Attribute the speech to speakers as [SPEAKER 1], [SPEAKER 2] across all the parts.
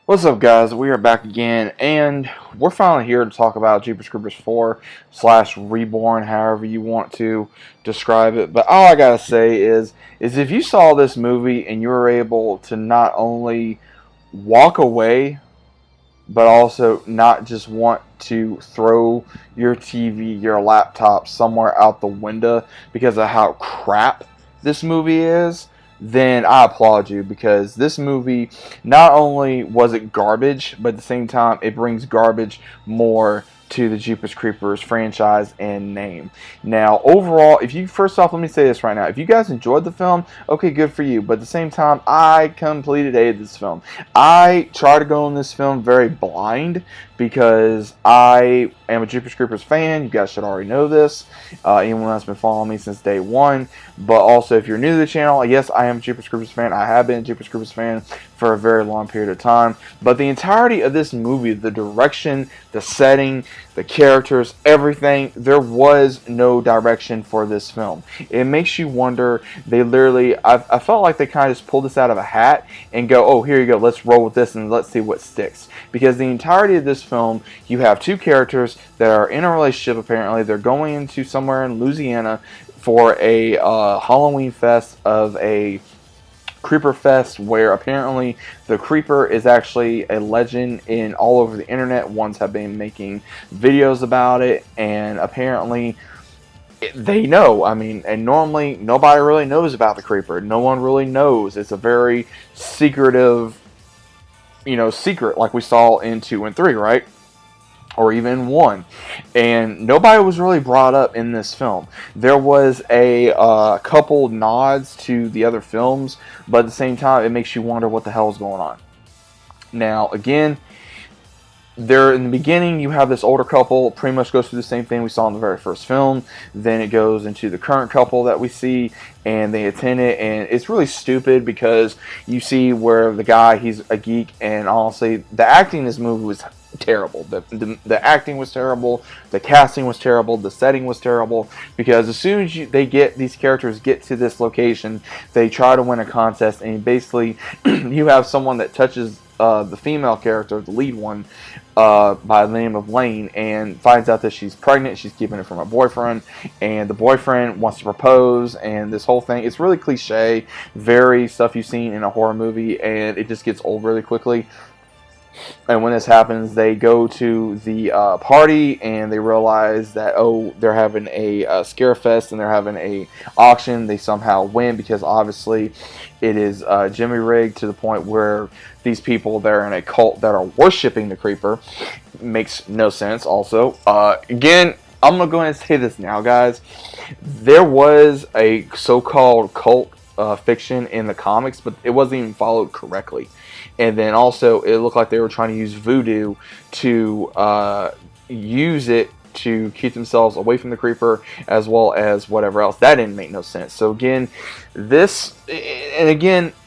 [SPEAKER 1] What's up, guys? We are back again, and we're finally here to talk about Jeepers Creepers 4 slash Reborn, however you want to describe it. But all I gotta say is if you saw this movie and you were able to not only walk away, but also not just want to throw your TV, your laptop somewhere out the window because of how crap this movie is, then I applaud you because this movie, not only was it garbage, but at the same time, it brings garbage more to the Jeepers Creepers franchise and name. Now, overall, if you first off, let me say this right now: if you guys enjoyed the film, okay, good for you. But at the same time, I completely hated this film. I try to go in this film very blind because I am a Jeepers Creepers fan. You guys should already know this. Anyone that's been following me since day one. But also, if you're new to the channel, yes, I am a Jeepers Creepers fan. I have been a Jeepers Creepers fan for a very long period of time. But the entirety of this movie, the direction, the setting, the characters, everything, there was no direction for this film. It makes you wonder. They literally, I felt like they kind of just pulled this out of a hat and go, oh, here you go, let's roll with this and let's see what sticks. Because the entirety of this film, you have two characters that are in a relationship, apparently. They're going into somewhere in Louisiana for a Halloween fest of a Creeper Fest, where apparently the Creeper is actually a legend in all over the internet. Ones have been making videos about it, and apparently they know. I mean, and normally nobody really knows about the Creeper. No one really knows. It's a very secretive, secret, like we saw in 2 and 3, right? Or even 1, and nobody was really brought up in this film. There was a couple nods to the other films, but at the same time, it makes you wonder what the hell is going on. Now, again, there in the beginning, you have this older couple, pretty much goes through the same thing we saw in the very first film. Then it goes into the current couple that we see, and they attend it, and it's really stupid because you see where the guy, he's a geek, and honestly, the acting in this movie was terrible. The acting was terrible, the casting was terrible, the setting was terrible, because as soon as these characters get to this location, they try to win a contest, and basically you have someone that touches the female character, the lead one, by the name of Lane, and finds out that she's pregnant. She's keeping it from her boyfriend, and the boyfriend wants to propose, and this whole thing, it's really cliche, very stuff you've seen in a horror movie, and it just gets old really quickly. And when this happens, they go to the party, and they realize that, oh, they're having a scare fest, and they're having a auction. They somehow win because obviously it is Jimmy rigged to the point where these people that are in a cult that are worshiping the Creeper. Makes no sense. Also, again, I'm gonna go ahead and say this now, guys. There was a so-called cult fiction in the comics, but it wasn't even followed correctly. And then also, it looked like they were trying to use voodoo to use it to keep themselves away from the Creeper, as well as whatever else. That didn't make no sense. So again,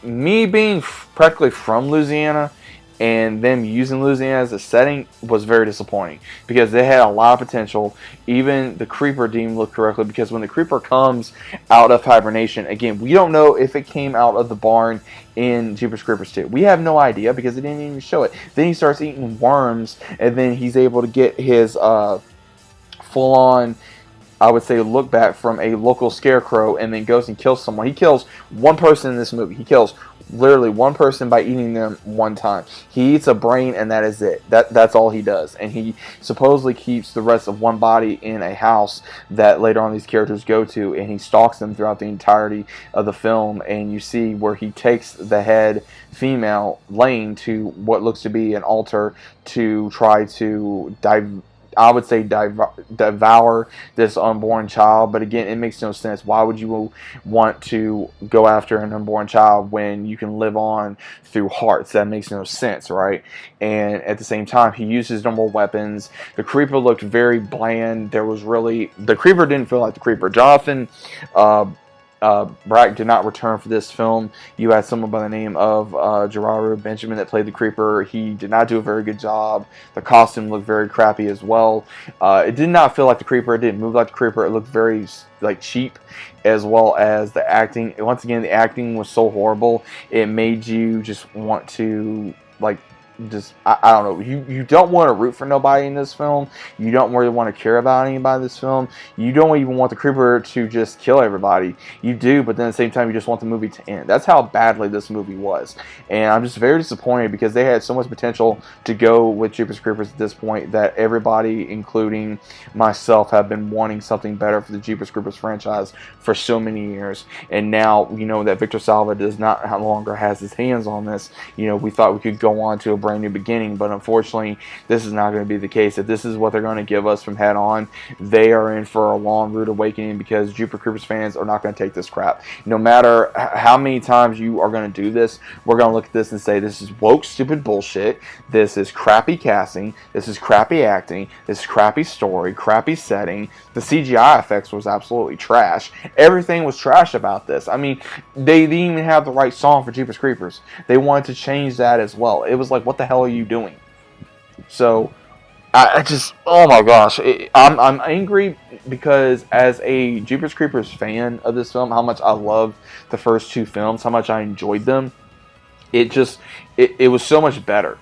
[SPEAKER 1] me being practically from Louisiana, and them using Louisiana as a setting was very disappointing because they had a lot of potential. Even the Creeper didn't look correctly, because when the Creeper comes out of hibernation, again, we don't know if it came out of the barn in Jeepers Creepers 2. We have no idea because they didn't even show it. Then he starts eating worms, and then he's able to get his full-on, I would say, look back from a local scarecrow, and then goes and kills someone. He kills one person in this movie. He kills literally one person by eating them one time. He eats a brain, and that is it. That's all he does. And he supposedly keeps the rest of one body in a house that later on these characters go to, and he stalks them throughout the entirety of the film. And you see where he takes the head female, Lane, to what looks to be an altar to try to devour this unborn child. But again, it makes no sense. Why would you want to go after an unborn child when you can live on through hearts? That makes no sense, right? And at the same time, he uses normal weapons. The Creeper looked very bland. The Creeper didn't feel like the Creeper. Jonathan Brack did not return for this film. You had someone by the name of Gerard Benjamin that played the Creeper. He did not do a very good job. The costume looked very crappy as well. It did not feel like the Creeper. It didn't move like the Creeper. It looked very cheap, as well as the acting. Once again, the acting was so horrible. It made you just want to I don't know. You don't want to root for nobody in this film. You don't really want to care about anybody in this film. You don't even want the creeper to just kill everybody. You do, but then at the same time, you just want the movie to end. That's how badly this movie was. And I'm just very disappointed because they had so much potential to go with Jeepers Creepers at this point that everybody, including myself, have been wanting something better for the Jeepers Creepers franchise for so many years. And now, that Victor Salva does not no longer has his hands on this. We thought we could go on to a brand new beginning, but unfortunately, this is not going to be the case. If this is what they're going to give us from head on, they are in for a long rude awakening because Jeepers Creepers fans are not going to take this crap. No matter how many times you are going to do this, we're going to look at this and say, this is woke, stupid bullshit. This is crappy casting. This is crappy acting. This is crappy story, crappy setting. The CGI effects was absolutely trash. Everything was trash about this. I mean, they didn't even have the right song for Jeepers Creepers. They wanted to change that as well. It was like, what the hell are you doing? So, I just, oh my gosh, I'm angry because as a Jeepers Creepers fan of this film, how much I loved the first two films, how much I enjoyed them. It was so much better,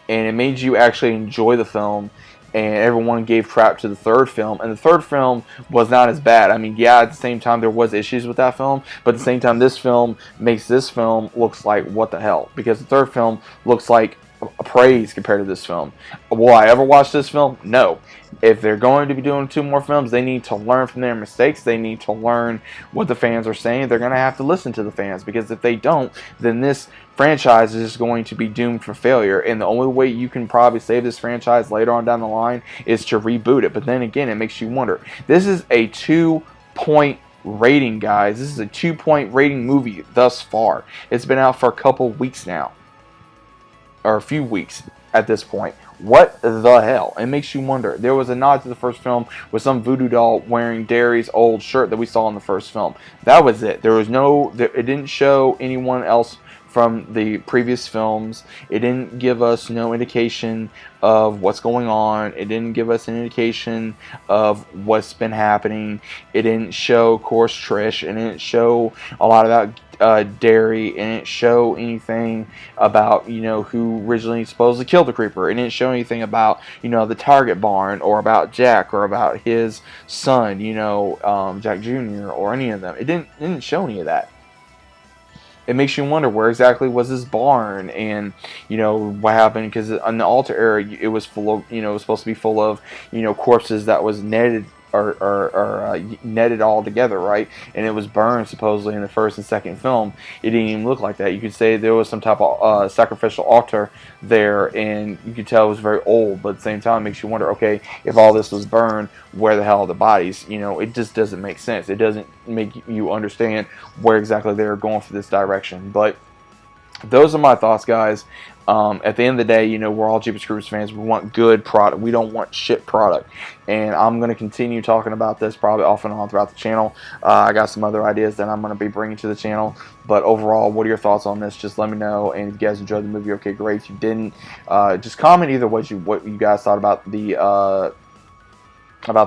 [SPEAKER 1] and it made you actually enjoy the film. And everyone gave crap to the third film, and the third film was not as bad. I mean, yeah, at the same time there was issues with that film, but at the same time this film makes this film looks like what the hell, because the third film looks like a praise compared to this film. Will I ever watch this film? No. If they're going to be doing 2 more films, they need to learn from their mistakes. They need to learn what the fans are saying. They're going to have to listen to the fans, because if they don't, then this franchise is going to be doomed for failure. And the only way you can probably save this franchise later on down the line is to reboot it. But then again, it makes you wonder. This is a 2-point rating, guys. This is a 2-point rating movie thus far. It's been out for a couple weeks now, or a few weeks at this point. What the hell? It makes you wonder. There was a nod to the first film with some voodoo doll wearing Derry's old shirt that we saw in the first film. That was it. It didn't show anyone else from the previous films. It didn't give us no indication of what's going on. It didn't give us an indication of what's been happening. It didn't show, of course, Trish. It didn't show a lot about Derry. It didn't show anything about, who originally supposedly killed the creeper. It didn't show anything about, the Target barn, or about Jack, or about his son, Jack Jr., or any of them. It didn't show any of that. It makes you wonder, where exactly was this barn, and what happened, because in the Alter era it was full of, it was supposed to be full of corpses that was netted or netted all together, right? And it was burned supposedly in the first and second film. It didn't even look like that. You could say there was some type of sacrificial altar there, and you could tell it was very old, but at the same time it makes you wonder, okay, if all this was burned, where the hell are the bodies? It just doesn't make sense. It doesn't make you understand where exactly they're going for this direction. But those are my thoughts, guys. At the end of the day, we're all Jeepers Creepers fans. We want good product. We don't want shit product. And I'm going to continue talking about this probably off and on throughout the channel. I got some other ideas that I'm going to be bringing to the channel. But overall, what are your thoughts on this? Just let me know. And if you guys enjoyed the movie, okay, great. If you didn't, just comment either what you guys thought about the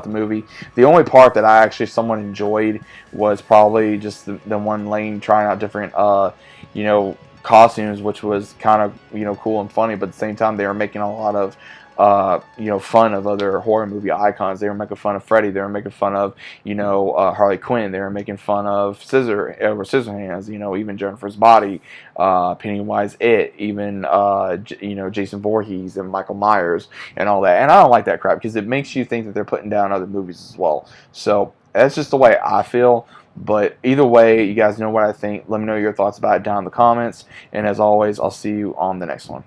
[SPEAKER 1] movie. The only part that I actually somewhat enjoyed was probably just the one Lane trying out different, costumes, which was kind of cool and funny, but at the same time they were making a lot of fun of other horror movie icons. They were making fun of Freddy. They were making fun of Harley Quinn. They were making fun of Scissorhands. Even Jennifer's Body, Pennywise, even Jason Voorhees and Michael Myers and all that. And I don't like that crap because it makes you think that they're putting down other movies as well. So that's just the way I feel. But either way, you guys know what I think. Let me know your thoughts about it down in the comments. And as always, I'll see you on the next one.